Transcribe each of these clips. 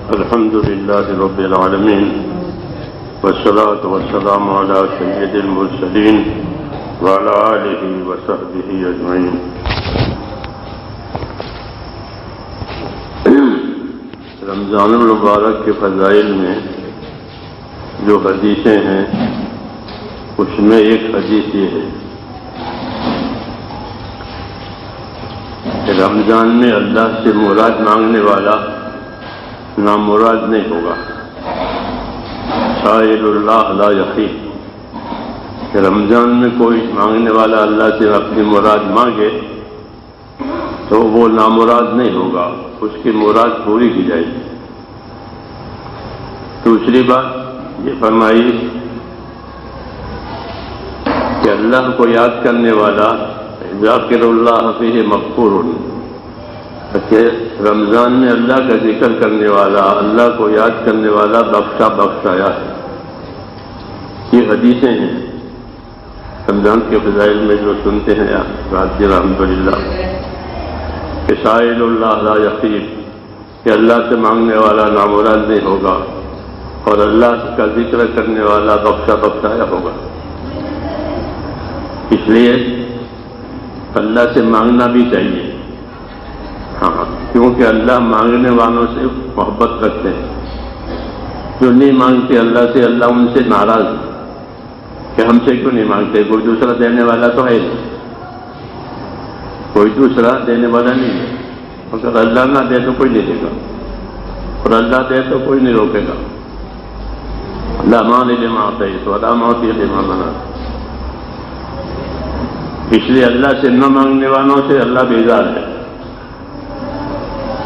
الحمد لله رب العالمين والصلاة والسلام على سيد المرسلين وعلى آله وصحبه أجمعين. رمضان المبارک کے فضائل میں جو حدیثیں ہیں اس میں ایک حدیث یہ ہے کہ رمضان میں اللہ سے مراد مانگنے والا نامراد نہیں ہوگا. سائل اللہ لا یخی، کہ رمضان میں کوئی مانگنے والا اللہ سے اپنی مراد مانگے تو وہ نامراد نہیں ہوگا، اس کی مراد پوری کی جائے گی. دوسری بات یہ فرمائی کہ اللہ کو یاد کرنے والا ذاکر اللہ فیہ مغفور، کہ رمضان میں اللہ کا ذکر کرنے والا، اللہ کو یاد کرنے والا بخشایا ہے. یہ حدیثیں ہیں رمضان کے فضائل میں جو سنتے ہیں رات دن الحمدللہ، کہ سائل اللہ لا یخیب، کہ اللہ سے مانگنے والا نامراد نہیں ہوگا اور اللہ کا ذکر کرنے والا بخشایا ہوگا. اس لیے اللہ سے مانگنا بھی چاہیے، ہاں، کیونکہ اللہ مانگنے والوں سے محبت رکھتے ہیں. جو نہیں مانگتے اللہ سے، اللہ ان سے ناراض ہے کہ ہم سے کیوں نہیں مانگتے، کوئی دوسرا دینے والا تو ہے نہیں، کوئی دوسرا دینے والا نہیں ہے. اگر اللہ نہ دے تو کوئی نہیں دے گا، اور اللہ دے تو کوئی نہیں روکے گا. لا مانع لما اعطیت ولا معطی لما منعت. اس لیے اللہ سے نہ مانگنے والوں سے اللہ بیزار ہے.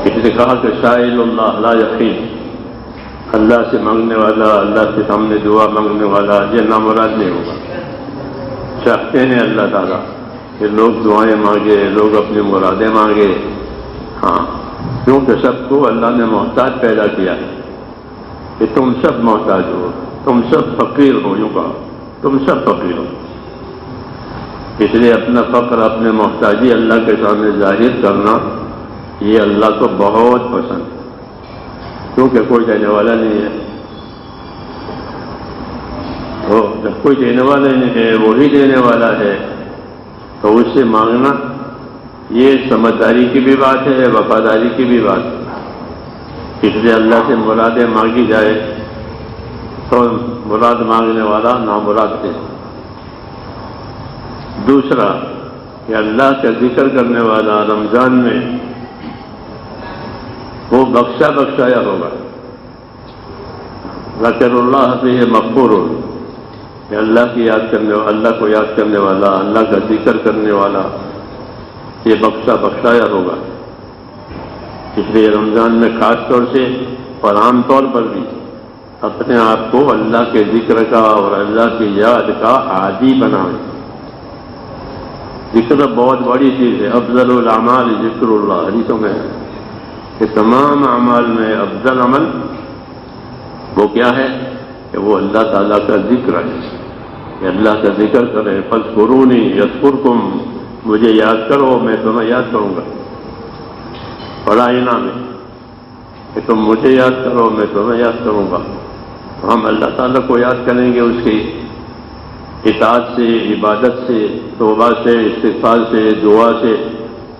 اس نے کہا کہ سائل اللہ لا یخیب، اللہ سے مانگنے والا، اللہ کے سامنے دعا مانگنے والا یہ نامراد نہیں ہوگا. چاہتے ہیں اللہ تعالیٰ کہ لوگ دعائیں مانگے، لوگ اپنی مرادیں مانگے، ہاں، کیونکہ سب کو اللہ نے محتاج پیدا کیا ہے کہ تم سب محتاج ہو، تم سب فقیر ہو. یوں کہا تم سب فقیر ہو. اس لیے اپنا فقر، اپنے محتاجی اللہ کے سامنے ظاہر کرنا یہ اللہ کو بہت پسند ہے، کیونکہ کوئی دینے والا نہیں ہے. تو جب کوئی دینے والا نہیں ہے، وہی دینے والا ہے، تو اس سے مانگنا یہ سمجھداری کی بھی بات ہے، وفاداری کی بھی بات ہے. اس لیے اللہ سے مرادیں مانگی جائے تو مراد مانگنے والا نامراد ہے. دوسرا کہ اللہ کا ذکر کرنے والا رمضان میں وہ بخشایا ہوگا. ذکر اللہ فیہ مغفور، کہ اللہ کو یاد کرنے والا، اللہ کا ذکر کرنے والا یہ بخشایا ہوگا. اس لیے رمضان میں خاص طور سے اور عام طور پر بھی اپنے آپ کو اللہ کے ذکر کا اور اللہ کی یاد کا عادی بنائیں. ذکر بہت بڑی چیز ہے. افضل الاعمال ذکر اللہ، حدیثوں میں ہے کہ تمام اعمال میں افضل عمل وہ کیا ہے کہ وہ اللہ تعالیٰ کا ذکر ہے، کہ اللہ کا ذکر کریں. فاذکرونی یذکرکم، مجھے یاد کرو میں تمہیں یاد کروں گا. بڑا انعام ہے کہ تم مجھے یاد کرو میں تمہیں یاد کروں گا. ہم اللہ تعالیٰ کو یاد کریں گے اس کی اطاعت سے، عبادت سے، توبہ سے، استغفار سے، دعا سے.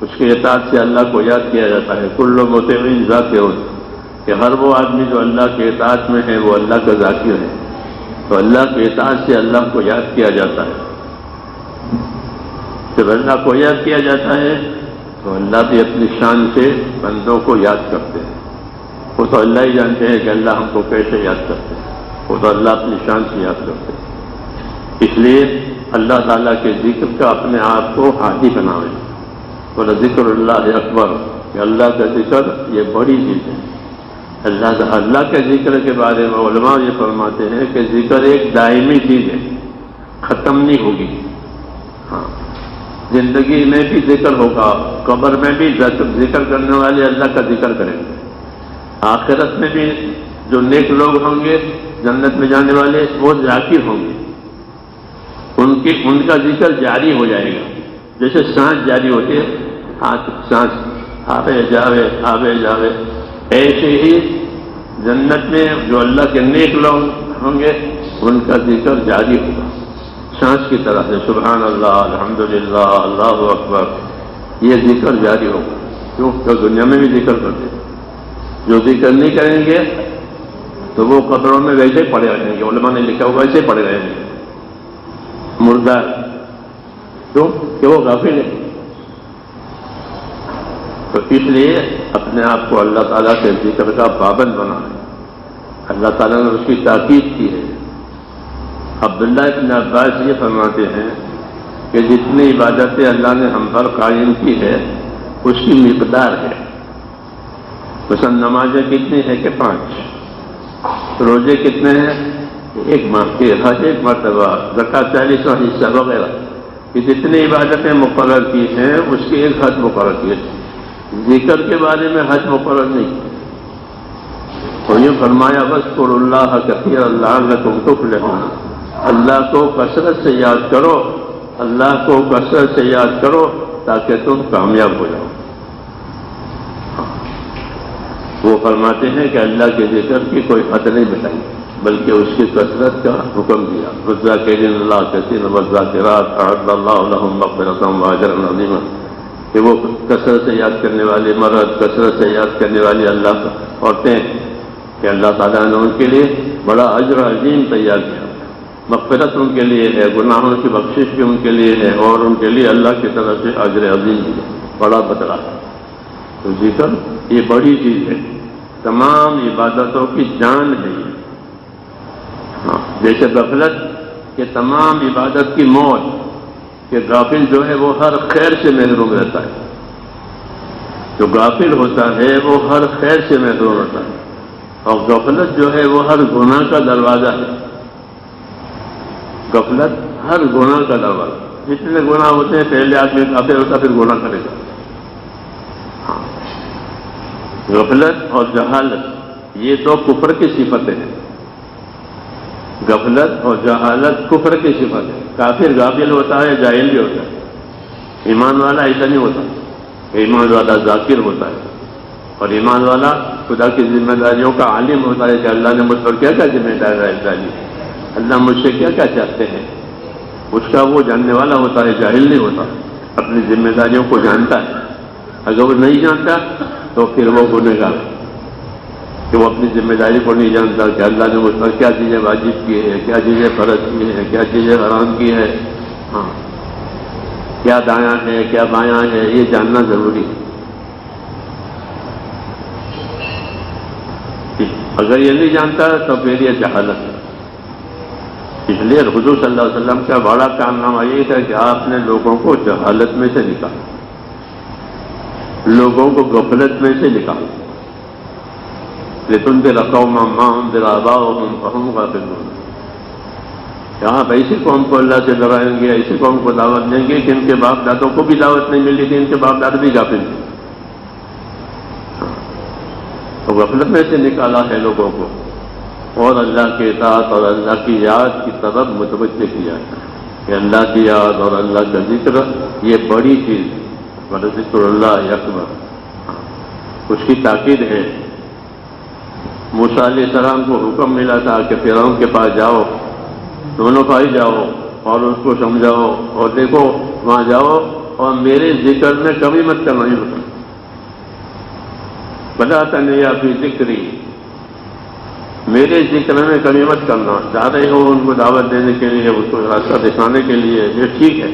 اس کی اطاعت سے اللہ کو یاد کیا جاتا ہے. کل مطیع ذاکر، کہ ہر وہ آدمی جو اللہ کے اطاعت میں ہے وہ اللہ کا ذاکر ہے. تو اللہ کے اطاعت سے اللہ کو یاد کیا جاتا ہے. جب اللہ کو یاد کیا جاتا ہے تو اللہ بھی اپنی شان سے بندوں کو یاد کرتے ہیں. وہ تو اللہ ہی جانتے ہیں کہ اللہ ہم کو کیسے یاد کرتے ہیں، وہ تو اللہ اپنی شان سے یاد کرتے ہیں. اس لیے اللہ تعالیٰ کے ذکر کا اپنے آپ کو عادی بنائیں. اور ذکر اللہ اکبر، کہ اللہ کا ذکر یہ بڑی چیز ہے. اللہ کے ذکر کے بارے میں علماء یہ فرماتے ہیں کہ ذکر ایک دائمی چیز ہے، ختم نہیں ہوگی. ہاں، زندگی میں بھی ذکر ہوگا، قبر میں بھی ذکر کرنے والے اللہ کا ذکر کریں گے. آخرت میں بھی جو نیک لوگ ہوں گے جنت میں جانے والے وہ ذاکر ہوں گے. ان کا ذکر جاری ہو جائے گا، جیسے سانس جاری ہوتی ہے، سانس آوے جاوے، ایسے ہی جنت میں جو اللہ کے نیک لوگ ہوں گے ان کا ذکر جاری ہوگا سانس کی طرح سے، سبحان اللہ، الحمدللہ، اللہ اکبر، یہ ذکر جاری ہوگا۔ کیوں؟ کہ دنیا میں بھی ذکر کرتے ہیں۔ جو ذکر نہیں کریں گے تو وہ قبروں میں ویسے پڑے رہیں گے، علماء نے لکھا ہوا ویسے پڑے رہیں گے مردار۔ کیوں؟ کہ وہ غافل ہے۔ تو اس لیے اپنے آپ کو اللہ تعالیٰ کے ذکر کا پابند بنانا ہے۔ اللہ تعالیٰ نے اس کی تاکید کی ہے۔ عبداللہ ابن عباس یہ فرماتے ہیں کہ جتنی عبادتیں اللہ نے ہم پر قائم کی ہے اس کی مقدار ہے۔ مثلا نمازیں کتنی ہیں کہ 5، روزے کتنے ہیں؟ ایک ماہ کے، حج 1 مرتبہ، زکوٰۃ 40واں حصہ وغیرہ، یہ جتنی عبادتیں مقرر کی ہیں اس کی ایک حد مقرر کی ہے۔ ذکر کے بارے میں حد مقرر نہیں کی۔ اور یہ فرمایا وَاذْكُرُوا اللَّهَ كَثِيرًا لَعَلَّكُمْ تُفْلِحُونَ، اللہ کو کثرت سے یاد کرو، اللہ کو کثرت سے یاد کرو تاکہ تم کامیاب ہو جاؤ۔ وہ فرماتے ہیں کہ اللہ کے ذکر کی کوئی حد نہیں بتائی بلکہ اس کی کثرت کا حکم دیا۔ وَالذَّاكِرِينَ اللَّهَ كَثِيرًا وَالذَّاكِرَاتِ أَعَدَّ اللَّهُ لَهُم مَغْفِرَةً وَأَجْرًا عَظِيمًا، کہ وہ کثرت سے یاد کرنے والے مرد، کثرت سے یاد کرنے والی اللہ عورتیں، کہ اللہ تعالیٰ نے ان کے لیے بڑا اجر عظیم تیار کیا۔ مغفرت ان کے لیے ہے، گناہوں کی بخشش بھی ان کے لیے ہے، اور ان کے لیے اللہ کی طرف سے اجر عظیم بھی ہے، بڑا بدلہ ہے۔ تو ذکر یہ بڑی چیز ہے، تمام عبادتوں کی جان ہے یہ۔ ہاں، جیسے غفلت کہ تمام عبادت کی موت، کہ غافل جو ہے وہ ہر خیر سے محروم رہتا ہے، جو غافل ہوتا ہے وہ ہر خیر سے محروم ہوتا ہے، اور غفلت جو ہے وہ ہر گناہ کا دروازہ ہے۔ غفلت ہر گناہ کا دروازہ، جتنے گناہ ہوتے ہیں پہلے آدمی کافر ہوتا پھر گناہ کرے گا۔ ہاں، غفلت اور جہالت یہ تو کفر کی صفتیں ہیں۔ غفلت اور جہالت کفر کی صفت ہے۔ کافر غافل ہوتا ہے، جاہل بھی ہوتا ہے۔ ایمان والا ایسا نہیں ہوتا، ایمان والا ذاکر ہوتا ہے، اور ایمان والا خدا کی ذمہ داریوں کا عالم ہوتا ہے کہ اللہ نے مجھ پر کیا کیا ذمہ داری ڈالی، اللہ مجھ سے کیا کیا چاہتے ہیں، اس کا وہ جاننے والا ہوتا ہے، جاہل نہیں ہوتا، اپنی ذمہ داریوں کو جانتا ہے۔ اگر وہ نہیں جانتا تو پھر وہ گنہگار ہے، کہ وہ اپنی ذمہ داری کو نہیں جانتا کہ اللہ نے مجھ پر کیا چیزیں واجب کی ہے، کیا چیزیں فرض کی ہیں، کیا چیزیں حرام کی ہے، ہاں کیا دایاں ہے کیا بایاں ہے، یہ جاننا ضروری ہے۔ اگر یہ نہیں جانتا تو پھر یہ جہالت ہے۔ اس لیے حضور صلی اللہ علیہ وسلم کا بڑا کارنامہ یہ تھا کہ آپ نے لوگوں کو جہالت میں سے نکالا، لوگوں کو غفلت میں سے نکالا۔ لِتُنذِرَ قَوْمًا مَا أُنذِرَ آبَاؤُهُمْ فَهُمْ غَافِلُونَ، کہ آپ ایسی قوم کو اللہ سے ڈرائیں گے، ایسی قوم کو دعوت دیں گے کہ ان کے باپ دادوں کو بھی دعوت نہیں ملی تھی، ان کے باپ داد بھی غافل تھے۔ تو غفلت میں سے نکالا ہے لوگوں کو، اور اللہ کے اطاعت اور اللہ کی یاد کی طرف متوجہ کیا ہے کہ اللہ کی یاد اور اللہ کا ذکر یہ بڑی چیز ہے۔ وَلَذِكْرُ اللَّهِ أَكْبَرُ، اس کی تاکید ہے۔ موسیٰ علیہ السلام کو حکم ملا تھا کہ فرعون کے پاس جاؤ، دونوں بھائی جاؤ اور اس کو سمجھاؤ، اور دیکھو وہاں جاؤ اور میرے ذکر میں کمی مت کرنا، نہیں ہوتا بلا تنیا فی ذکری، میرے ذکر میں کمی مت کرنا۔ جا رہے ہو ان کو دعوت دینے کے لیے، اس کو راستہ دکھانے کے لیے، یہ ٹھیک ہے،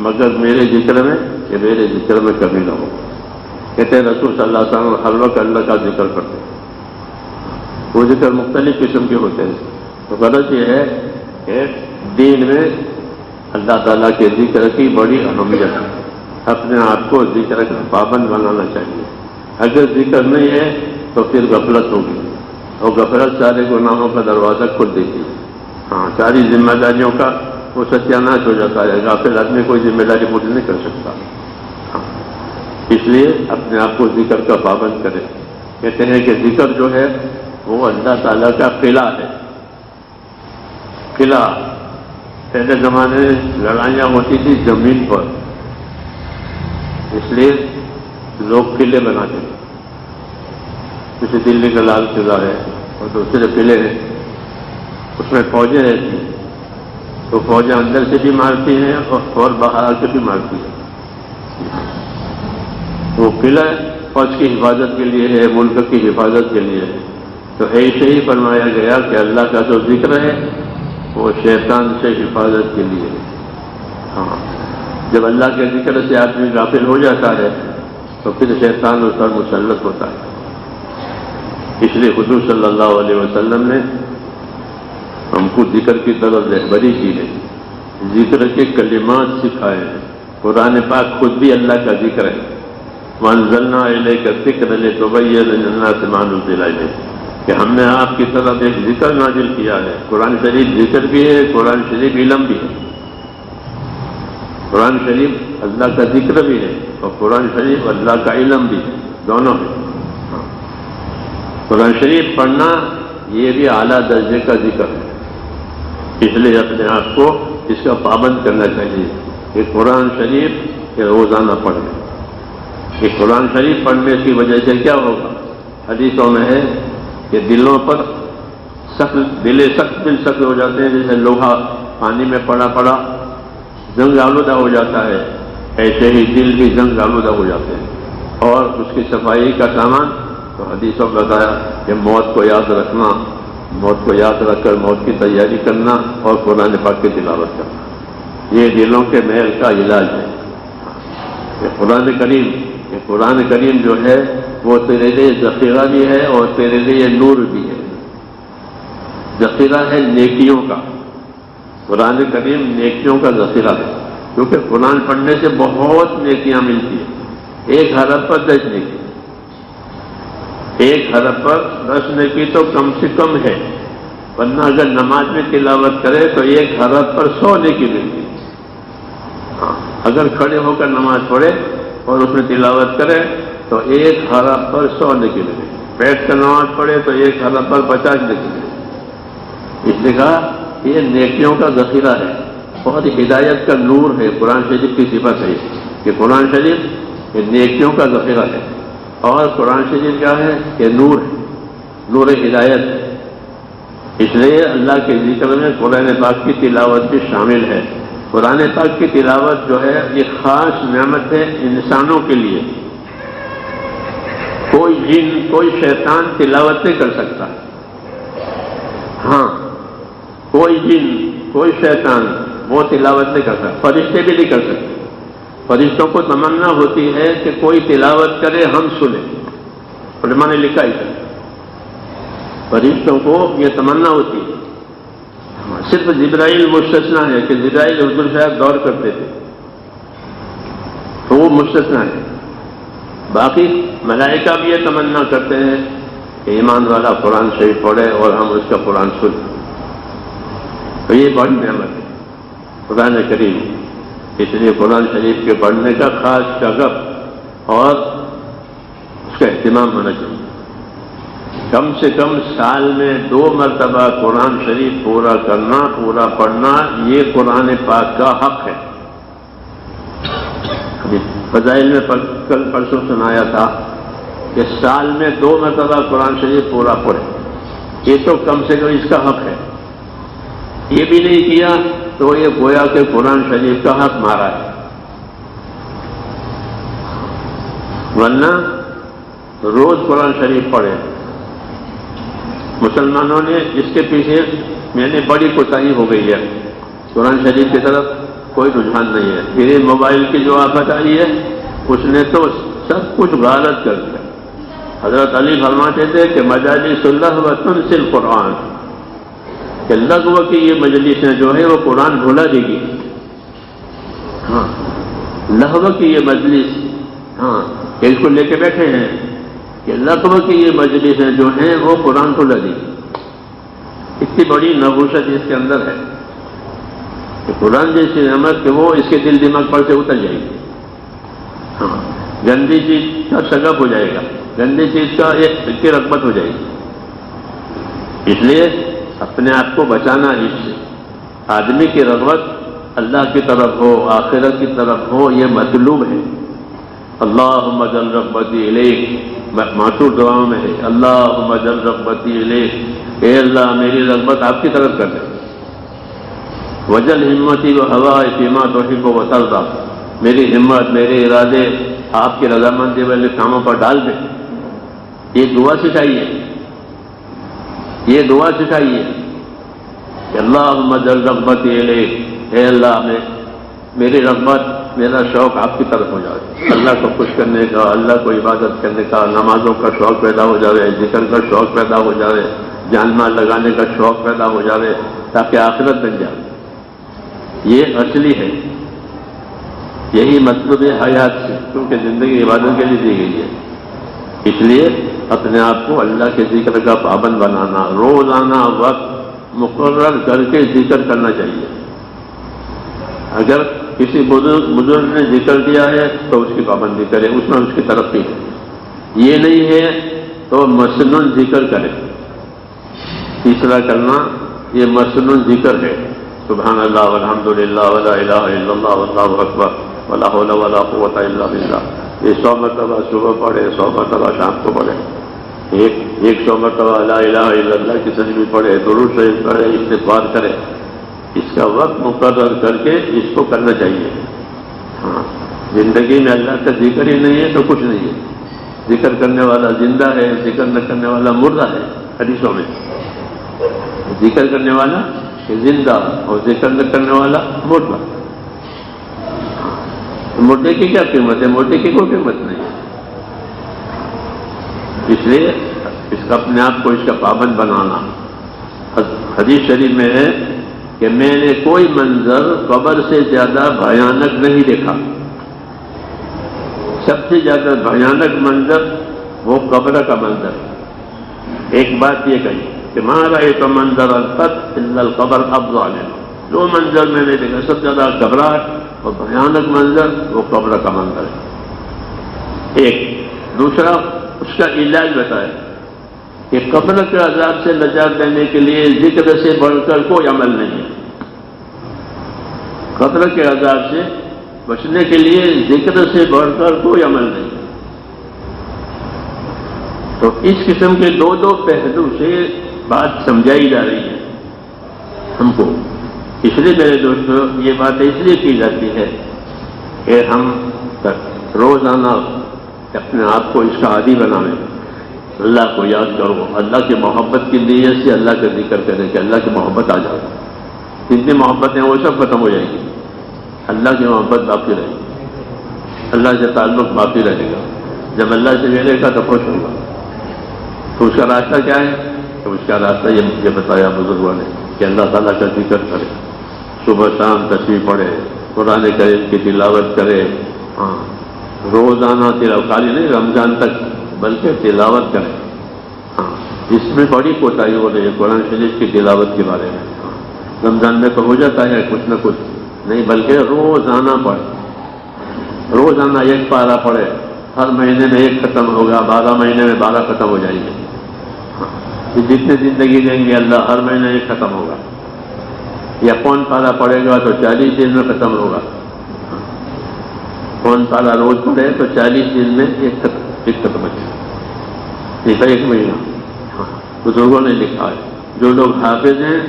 مگر میرے ذکر میں، کہ میرے ذکر میں کمی نہ ہو۔ کہتے ہیں رسول صلی اللہ علیہ وسلم ہر وقت اللہ کا ذکر کرتے ہیں، وہ ذکر مختلف قسم کے ہوتے ہیں۔ تو غرض یہ ہے کہ دین میں اللہ تعالیٰ کے ذکر کی بڑی اہمیت ہے، اپنے آپ کو ذکر کا پابند بنانا چاہیے۔ اگر ذکر نہیں ہے تو پھر غفلت ہوگی، اور غفلت سارے گناہوں کا دروازہ کھول دیتی ہے۔ ہاں، ساری ذمہ داریوں کا وہ ستیہ ناش ہو جاتا ہے، غافل آدمی کوئی ذمہ داری پوری نہیں کر سکتا۔ ہاں، اس لیے اپنے آپ کو ذکر کا پابند کرے۔ کہتے ہیں کہ ذکر جو ہے وہ اللہ تعالیٰ کا قلعہ ہے۔ قلعہ، پہلے زمانے میں لڑائیاں ہوتی تھی زمین پر، اس لیے لوگ قلعے بناتے تھے۔ جیسے دلی کا لال قلعہ ہے اور دوسرے قلعے ہیں، اس میں فوجیں رہتی ہیں، تو فوجیں اندر سے بھی مارتی ہیں اور باہر سے بھی مارتی ہیں۔ وہ قلعہ فوج کی حفاظت کے لیے ہے، ملک کی حفاظت کے لیے ہے۔ تو ایسے ہی فرمایا گیا کہ اللہ کا جو ذکر ہے وہ شیطان سے حفاظت کے لیے ہے۔ ہاں، جب اللہ کے ذکر سے آدمی غافل ہو جاتا ہے تو پھر شیطان اس پر مسلط ہوتا ہے۔ اس لیے حضور صلی اللہ علیہ وسلم نے ہم کو ذکر کی طرف رہبری کی ہے، ذکر کے کلمات سکھائے ہیں۔ قرآن پاک خود بھی اللہ کا ذکر ہے، وَأَنزَلْنَا إِلَيْكَ الذِّكْرَ لِتُبَيِّنَ لِلنَّاسِ مَا نُزِّلَ إِلَيْهِمْ، کہ ہم نے آپ کی طرف ایک ذکر نازل کیا ہے۔ قرآن شریف ذکر بھی ہے، قرآن شریف علم بھی ہے۔ قرآن شریف اللہ کا ذکر بھی ہے اور قرآن شریف اللہ کا علم بھی ہے، دونوں ہے۔ قرآن شریف پڑھنا یہ بھی اعلیٰ درجے کا ذکر ہے، اس لیے اپنے آپ کو اس کا پابند کرنا چاہیے کہ قرآن شریف روزانہ پڑھیں۔ کہ قرآن شریف پڑھنے کی وجہ سے کیا ہوگا؟ حدیثوں میں ہے کہ دلوں پر دل سخت ہو جاتے ہیں، جیسے لوہا پانی میں پڑا زنگ آلودہ ہو جاتا ہے، ایسے ہی دل بھی زنگ آلودہ ہو جاتے ہیں۔ اور اس کی صفائی کا سامان تو حدیثوں میں بتایا کہ موت کو یاد رکھنا، موت کو یاد رکھ کر موت کی تیاری کرنا اور قرآن پاک کی تلاوت کرنا، یہ دلوں کے محل کا علاج ہے۔ یہ قرآن کریم جو ہے وہ تیرے لیے ذخیرہ بھی ہے اور تیرے لیے نور بھی ہے۔ ذخیرہ ہے نیکیوں کا، قرآن کریم نیکیوں کا ذخیرہ ہے، کیونکہ قرآن پڑھنے سے بہت نیکیاں ملتی ہیں۔ 1 حرف پر 10 نیکی، 1 حرف پر 10 نیکی تو کم سے کم ہے، ورنہ اگر نماز میں تلاوت کرے تو 1 حرف پر 100 نیکی ملتی ہے۔ ہاں، اگر کھڑے ہو کر نماز پڑھے اور اس میں تلاوت کرے تو 1 حرف پر 100 نیکی ملے، بیٹھ کر نماز پڑھے تو 1 حرف پر 50 نیکی ملے۔ اس نے کہا یہ نیکیوں کا ذخیرہ ہے، بہت ہدایت کا نور ہے۔ قرآن شریف کی صفت ہے کہ قرآن شریف یہ نیکیوں کا ذخیرہ ہے، اور قرآن شریف کیا ہے کہ نور ہے، نور ہدایت ہے۔ اس لیے اللہ کے ذکر میں قرآن پاک کی تلاوت بھی شامل ہے۔ قرآن پاک کی تلاوت جو ہے یہ خاص نعمت ہے انسانوں کے لیے۔ کوئی جن کوئی شیطان تلاوت نہیں کر سکتا، ہاں کوئی جن کوئی شیطان وہ تلاوت نہیں کر سکتا، فرشتے بھی نہیں کر سکتے۔ فرشتوں کو تمنا ہوتی ہے کہ کوئی تلاوت کرے ہم سنیں، علماء نے لکھا ہے فرشتوں کو یہ تمنا ہوتی ہے۔ صرف جبرائیل مستثنا ہے کہ جبرائیل حضور صاحب دور کرتے تھے تو وہ مستثنا ہے، باقی ملائکہ بھی یہ تمنا کرتے ہیں کہ ایمان والا قرآن شریف پڑھے اور ہم اس کا قرآن سنیں۔ تو یہ بڑی نعمت ہے قرآن کریم، اس لیے قرآن شریف کے پڑھنے کا خاص شغف اور اس کا اہتمام ہونا چاہیے۔ کم سے کم سال میں 2 مرتبہ قرآن شریف پورا کرنا، پورا پڑھنا، یہ قرآن پاک کا حق ہے۔ فضائل میں کل پرسوں سنایا تھا کہ سال میں 2 مرتبہ قرآن شریف پورا پڑھے، یہ تو کم سے کم اس کا حق ہے۔ یہ بھی نہیں کیا تو یہ گویا کہ قرآن شریف کا حق مارا ہے، ورنہ روز قرآن شریف پڑھے۔ مسلمانوں نے اس کے پیچھے بڑی کوتاہی ہو گئی ہے، قرآن شریف کی طرف کوئی رجحان نہیں ہے۔ پھر موبائل کی جو آفت آئی ہے اس نے تو سب کچھ غارت کر دیا۔ حضرت علی فرماتے تھے کہ مجالس اللغو تنسی القرآن، کہ لغو کی یہ مجلسیں جو ہے وہ قرآن بھلا دے گی۔ ہاں، لغو کی یہ مجلس، ہاں کہ اس کو لے کے بیٹھے ہیں کہ لغو کی یہ مجلسیں جو ہیں وہ قرآن کو لگی، اتنی بڑی نحوست اس کے اندر ہے کہ قرآن جیسی نعمت کہ وہ اس کے دل دماغ پر سے اتر جائے گی۔ ہاں، گندی چیز کا شغف ہو جائے گا، گندی چیز کا ایک کی رغبت ہو جائے گی۔ اس لیے اپنے آپ کو بچانا، اس سے آدمی کی رغبت اللہ کی طرف ہو، آخرت کی طرف ہو، یہ مطلوب ہے۔ اللہم اجعل رغبتی الیک معصور دعاؤں میں ہے اللہم جل رغبتی الیک، اے اللہ میری رغبت آپ کی طرف کر دے، وجل ہمتی و ہوائے فیما تحب و ترضی، میری ہمت میرے ارادے آپ کی رضامندی والے کاموں پر ڈال دے. یہ دعا سکھائیے، یہ دعا سکھائیے کہ اللہم جل رغبتی الیک، اے اللہ میری رغبت میرا شوق آپ کی طرف ہو جائے، اللہ کو خوش کرنے کا، اللہ کو عبادت کرنے کا، نمازوں کا شوق پیدا ہو جائے، ذکر کا شوق پیدا ہو جائے، جان مال لگانے کا شوق پیدا ہو جائے، تاکہ آخرت بن جائے. یہ اصلی ہے، یہی مطلب ہے حیات سے، کیونکہ زندگی عبادت کے لیے دی گئی ہے. اس لیے اپنے آپ کو اللہ کے ذکر کا پابند بنانا، روزانہ وقت مقرر کر کے ذکر کرنا چاہیے. اگر کسی بزرگ نے ذکر دیا ہے تو اس کی پابندی کرے، اس میں اس کی ترقی ہے. یہ نہیں ہے تو مسنون ذکر کرے. تیسرا کرنا یہ مسنون ذکر ہے، سبحان اللہ والحمد للہ ولا الہ الا اللہ واللہ اکبر ولا حول ولا قوۃ الا باللہ. یہ 100 مرتبہ صبح پڑھے، 100 مرتبہ شام کو پڑھے، ایک 100 مرتبہ لا الہ الا اللہ کی تسبیح پڑھے، درود شریف پڑھے، استغفار کرے. اس کا وقت مقرر کر کے اس کو کرنا چاہیے. ہاں، زندگی میں اللہ کا ذکر ہی نہیں ہے تو کچھ نہیں ہے. ذکر کرنے والا زندہ ہے، ذکر نہ کرنے والا مردہ ہے. حدیثوں میں ذکر کرنے والا زندہ اور ذکر نہ کرنے والا مردہ. مردے کی کیا قیمت ہے؟ مردے کی کوئی قیمت نہیں ہے. اس لیے اس کا اپنے آپ کو اس کا پابند بنانا. حدیث شریف میں ہے کہ میں نے کوئی منظر قبر سے زیادہ بھیانک نہیں دیکھا. سب سے زیادہ بھیانک منظر وہ قبر کا منظر. ایک بات یہ کہی کہ ما رأیت منظر القط الا القبر افضل. دو منظر میں نے دیکھا، سب سے زیادہ گھبراہٹ اور بھیانک منظر وہ قبر کا منظر ہے. ایک دوسرا اس کا علاج بتایا کہ قبر کے عذاب سے نجات دینے کے لیے ذکر سے بڑھ کر کوئی عمل نہیں ہے. قبر کے عذاب سے بچنے کے لیے ذکر سے بڑھ کر کوئی عمل نہیں ہے. تو اس قسم کے دو پہلو سے بات سمجھائی جا رہی ہے ہم کو. اس لیے میرے دوستوں یہ بات اس لیے کی جاتی ہے کہ ہم روزانہ اپنے آپ کو اس کا عادی بنائیں. اللہ کو یاد کرو، اللہ کی محبت کی نیت سے اللہ کا ذکر کریں کہ اللہ کی محبت آ جائے. جتنی محبتیں وہ سب ختم ہو جائیں گی، اللہ کی محبت باقی رہے گی، اللہ سے تعلق باقی رہے گا. جب اللہ سے ملے گا تو خوش ہوگا. تو اس کا راستہ کیا ہے؟ تو اس کا راستہ یہ مجھے بتایا بزرگوں نے کہ اللہ تعالیٰ کا ذکر کرے، صبح شام تسبیح پڑھے، قرآن کریم کی تلاوت کرے. ہاں، روزانہ تلاوت، خالی نہیں رمضان تک بلکہ تلاوت کرے. ہاں، اس میں بڑی کوتاہی ہو رہی ہے قرآن شریف کی تلاوت کے بارے میں. رمضان میں تو ہو جاتا ہے کچھ نہ کچھ، نہیں بلکہ روزانہ پڑھے، روزانہ ایک پارہ پڑھے. ہر مہینے میں ایک ختم ہوگا، 12 مہینے میں 12 ختم ہو جائیں گے. جتنے زندگی دیں گے اللہ ہر مہینے ایک ختم ہوگا. یا کون پارہ پڑھے گا تو 40 دن میں ختم ہوگا. کون پارہ روز پڑھے تو 40 دن میں ایک ختم ہو جائے. ایک مہینہ. ہاں، بزرگوں نے لکھا ہے جو لوگ حافظ ہیں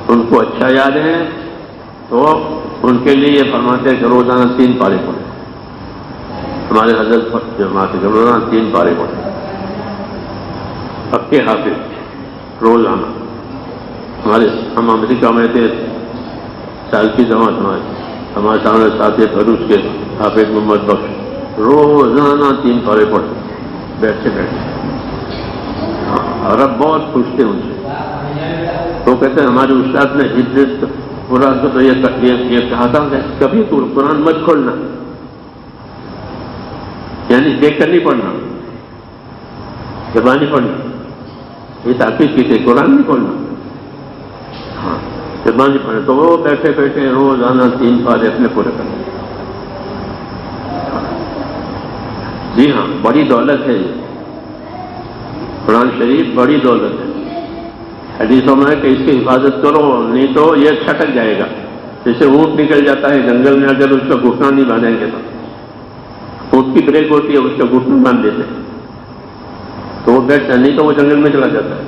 ان کو اچھا یاد ہے تو ان کے لیے یہ فرماتے ہیں کہ روزانہ 3 پارے پڑھیں. ہمارے حضرت فرماتے ہیں روزانہ 3 پارے پڑھیں. پکے حافظ روزانہ. ہم امریکہ میں تھے، سال کی جماعت ہمارے سامنے ساتھی عروج کے حافظ محمد بخش روزانہ 3 پارے پڑھتے بیٹھے بیٹھے. اور اب بہت خوش تھے ان سے. تو کہتے ہیں ہمارے استاد نے حفظ قرآن کو تو یہ کہا تھا کہ کبھی قرآن مت کھولنا، یعنی دیکھ کر نہیں پڑھنا، زبانی پڑھنا. یہ تاکید کی تھی قرآن نہیں کھولنا. ہاں، زبانی پڑھنا. تو وہ بیٹھے بیٹھے روزانہ 3 پارے اپنے پورے کرنا. جی ہاں، بڑی دولت ہے یہ قرآن شریف، بڑی دولت ہے. حدیثوں میں ہے کہ اس کی حفاظت کرو نہیں تو یہ چھٹک جائے گا. جیسے اونٹ نکل جاتا ہے جنگل میں، اگر اس کا گھٹنا نہیں باندھیں گے تو اونٹ کی بریک ہوتی ہے اس کا گھٹنا باندھ دیتے ہیں تو وہ بیٹھتا نہیں تو وہ جنگل میں چلا جاتا ہے،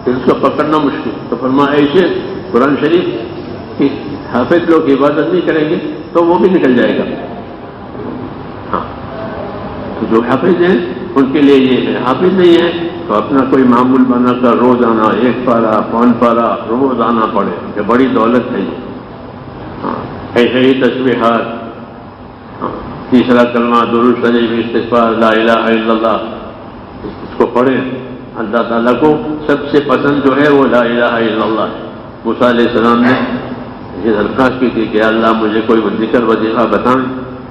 پھر اس کو پکڑنا مشکل. تو فرمایا ایسے قرآن شریف کہ حافظ لوگ عبادت نہیں کریں گے تو وہ بھی نکل جائے گا. ہاں تو جو حافظ ہیں ان کے لیے یہ ہے، حافظ نہیں ہے تو اپنا کوئی معمول بنا کر روز آنا 1 پارہ 5 پارہ روز آنا پڑے، یہ بڑی دولت ہے یہ. ہاں ایسے ہی تسبیحات، تیسرا کلمہ درود شریف استغفار لا الہ الا اللہ، اس کو پڑھیں. اللہ تعالیٰ کو سب سے پسند جو ہے وہ لا الہ الا اللہ ہے. موسیٰ علیہ السلام نے یہ درخواست کی تھی کہ اللہ مجھے کوئی ذکر وظیفہ بتائیں،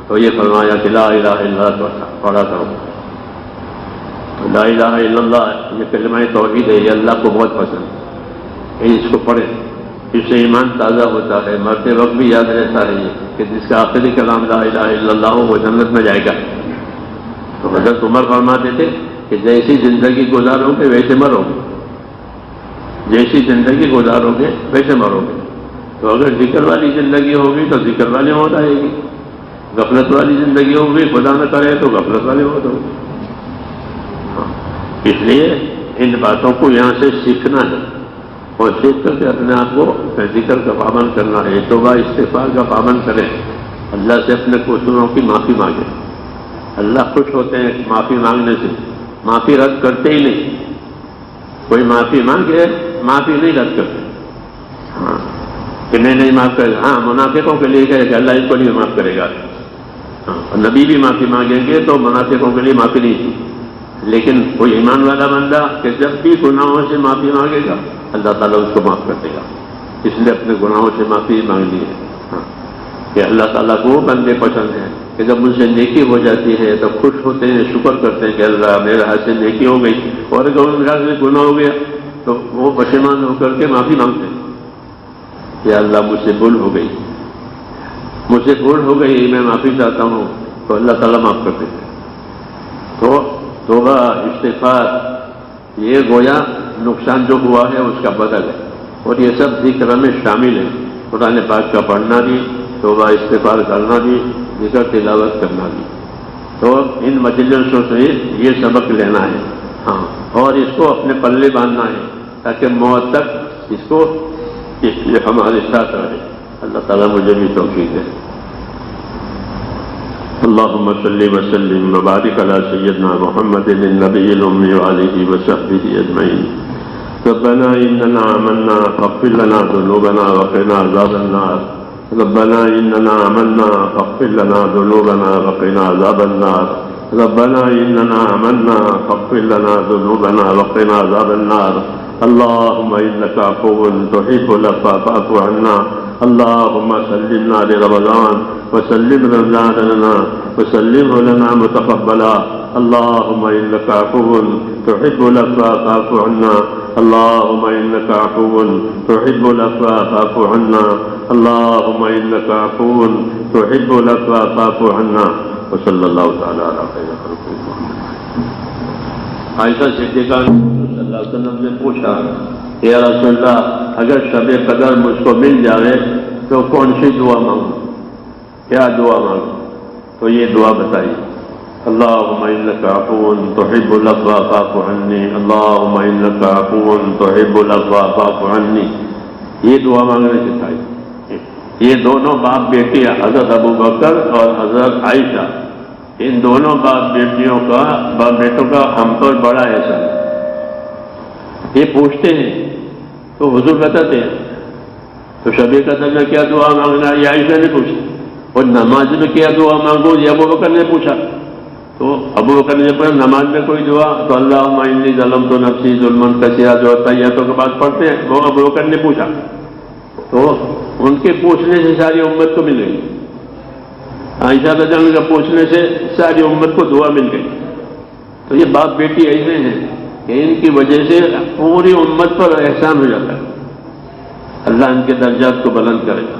تو یہ فرمایا کہ لا الہ الا اللہ پڑھا کرو. تو لا الہ الا اللہ یہ کلمہ توحید ہے، یہ اللہ کو بہت پسند ہے، اس کو پڑھیں. اس سے ایمان تازہ ہوتا ہے، مرتے وقت بھی یاد رہتا ہے یہ کہ جس کا آخری کلام لا الہ الا اللہ ہو وہ جنت میں جائے گا. تو حضرت عمر فرماتے تھے کہ جیسی زندگی گزارو گے ویسے مرو گے، جیسی زندگی گزارو گے ویسے مرو گے. تو اگر ذکر والی زندگی ہوگی تو ذکر والی موت آئے گی، غفلت والی زندگی ہوگی خدا نہ کرے تو غفلت والی موت ہوگی. اس لیے ان باتوں کو یہاں سے سیکھنا ہے اور سیکھ کر کے اپنے آپ کو ذکر کا پابند کرنا ہے، توبہ استغفار کا پابند کریں، اللہ سے اپنے قصوروں کی معافی مانگیں. اللہ خوش ہوتے ہیں معافی مانگنے سے، معافی رد کرتے ہی نہیں. کوئی معافی مانگے معافی نہیں رد کرتے. ہاں کہ نہیں معاف کرے گا. ہاں منافقوں کے لیے کہے کہ اللہ اس کو نہیں معاف کرے گا. ہاں نبی بھی معافی مانگیں گے تو منافقوں کے لیے معافی نہیں تھی. لیکن کوئی ایمان والا بندہ کہ جب بھی گناہوں سے معافی مانگے گا اللہ تعالیٰ اس کو معاف کر دے گا. اس لیے اپنے گناہوں سے معافی مانگنی ہے. ہاں کہ اللہ تعالیٰ کو وہ بندے پسند ہیں کہ جب مجھ سے نیکی ہو جاتی ہے تو خوش ہوتے ہیں، شکر کرتے ہیں کہ اللہ میرے ہاتھ سے نیکی ہو گئی، اور اگر میرے ہاتھ سے گناہ ہو گیا تو وہ پشیمان ہو کر کے معافی مانگتے ہیں کہ اللہ مجھ سے بھول ہو گئی، مجھ سے بھول ہو گئی، میں معافی چاہتا ہوں، تو اللہ تعالیٰ معاف کر دیتے ہیں. تو توبہ استغفار یہ گویا نقصان جو ہوا ہے اس کا بدل ہے، اور یہ سب ذکر میں شامل ہے. قرآن پاک کا پڑھنا بھی، توبہ استغفار کرنا بھی، ذکر تلاوت کرنا بھی. تو ان مجلسوں سے یہ سبق لینا ہے. ہاں اور اس کو اپنے پلے باندھنا ہے تاکہ موت تک اس کو یہ ہمارے ساتھ رہے. اللہ تعالیٰ مجھے بھی توفیق دے. اللهم صل وسلم وبارك على سيدنا محمد النبي الأمي وآله وصحبه أجمعين. ربنا إننا آمنا فاغفر لنا ذنوبنا وقنا عذاب النار. ربنا إننا آمنا فاغفر لنا ذنوبنا وقنا عذاب النار. ربنا إننا آمنا فاغفر لنا ذنوبنا وقنا عذاب النار. اللهم إنك عفو تحب العفو فاعف عنا. اللهم سلمنا لرمضان وسلم رمضان لنا وسلمه لنا متقبلا. اللهم إنك عفو تحب العفو فاعف عنا. اللهم إنك عفو تحب العفو فاعف عنا. اللهم إنك عفو تحب العفو فاعف عنا. وصلی اللہ تعالی علی خیر خلق محمد. عائشہ صدیقہ صلی اللہ علیہ وسلم نے پوچھا یا رسول اللہ اگر شب قدر مجھ کو مل جائے تو کون سی دعا مانگوں، کیا دعا مانگوں؟ تو یہ دعا بتائی، اللہم انک عفو تحب العفو فاعف عنی. اللہم انک عفو تحب العفو فاعف عنی. یہ دعا مانگنے سکھائی. یہ دونوں باپ بیٹی حضرت ابو بکر اور حضرت عائشہ، ان دونوں باپ بیٹوں کا ہم پر بڑا احسان ہے. یہ پوچھتے ہیں تو حضور بتاتے ہیں. تو شب قدر میں کیا دعا مانگنا یہ عائشہ نے پوچھا، اور نماز میں کیا دعا مانگو یہ ابو بکر نے پوچھا. تو ابو بکر نے پوچھا نماز میں کوئی دعا، تو اللہم انی ظلمت نفسی ظلما کثیرا جو تحیاتوں کے بعد پڑھتے ہیں وہ ابو بکر نے پوچھا. تو ان کے پوچھنے سے ساری امت کو مل گئی. عائشہ رضی اللہ عنہا کا پوچھنے سے ساری امت کو دعا مل گئی. تو یہ باپ بیٹی ایسے ہیں کہ ان کی وجہ سے پوری امت پر احسان ہو جاتا ہے. اللہ ان کے درجات کو بلند کرے گا.